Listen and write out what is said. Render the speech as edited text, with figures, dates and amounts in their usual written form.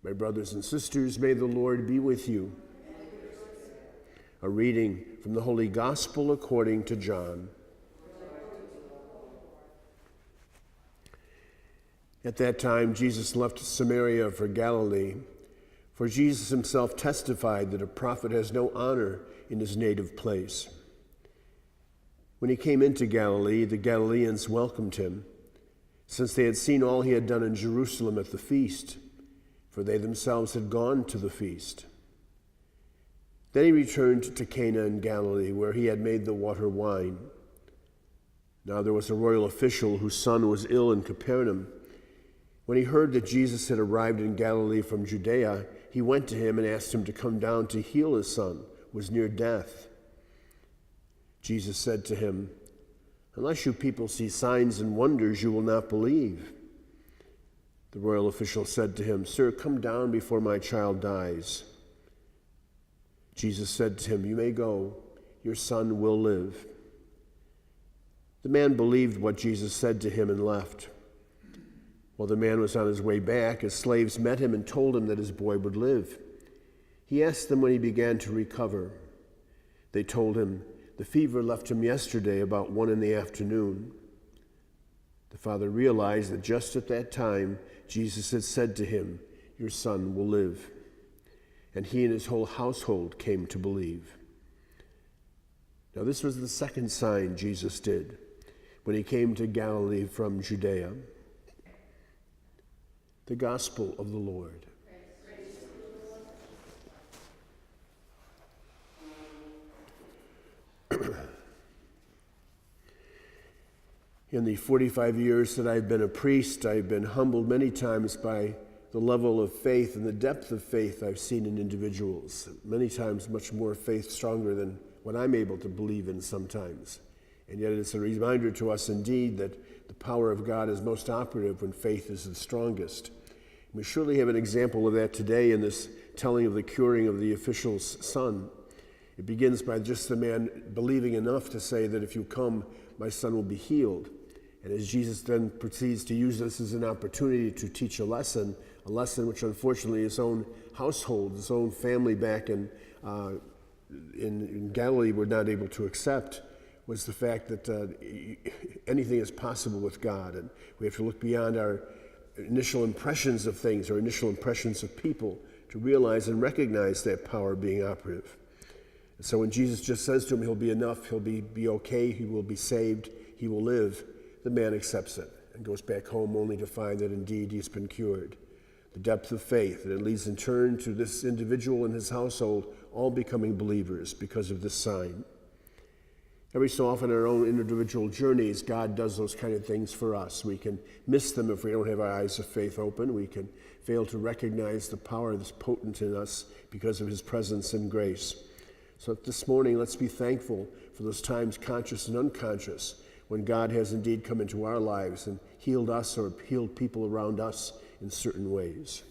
My brothers and sisters, may the Lord be with you. A reading from the Holy Gospel according to John. At that time, Jesus left Samaria for Galilee, for Jesus himself testified that a prophet has no honor in his native place. When he came into Galilee, the Galileans welcomed him, since they had seen all he had done in Jerusalem at the feast, for they themselves had gone to the feast. Then he returned to Cana in Galilee, where he had made the water wine. Now there was a royal official whose son was ill in Capernaum. When he heard that Jesus had arrived in Galilee from Judea, he went to him and asked him to come down to heal his son, who was near death. Jesus said to him, "Unless you people see signs and wonders, you will not believe." The royal official said to him, "Sir, come down before my child dies." Jesus said to him, "You may go. Your son will live." The man believed what Jesus said to him and left. While the man was on his way back, his slaves met him and told him that his boy would live. He asked them when he began to recover. They told him, "The fever left him yesterday about 1 p.m. The father realized that just at that time, Jesus had said to him, "Your son will live." And he and his whole household came to believe. Now this was the second sign Jesus did when he came to Galilee from Judea. The Gospel of the Lord. In the 45 years that I've been a priest, I've been humbled many times by the level of faith and the depth of faith I've seen in individuals. Many times much more faith stronger than what I'm able to believe in sometimes. And yet it's a reminder to us indeed that the power of God is most operative when faith is the strongest. We surely have an example of that today in this telling of the curing of the official's son. It begins by just the man believing enough to say that if you come, my son will be healed. And as Jesus then proceeds to use this as an opportunity to teach a lesson which unfortunately his own household, his own family back in Galilee were not able to accept, was the fact that anything is possible with God. And we have to look beyond our initial impressions of things, or initial impressions of people, to realize and recognize that power being operative. And so when Jesus just says to him, he'll be enough, he'll be okay, he will be saved, he will live, the man accepts it and goes back home only to find that indeed he's been cured. The depth of faith, and it leads in turn to this individual and his household all becoming believers because of this sign. Every so often in our own individual journeys, God does those kind of things for us. We can miss them if we don't have our eyes of faith open. We can fail to recognize the power that's potent in us because of his presence and grace. So this morning, let's be thankful for those times, conscious and unconscious, when God has indeed come into our lives and healed us or healed people around us in certain ways.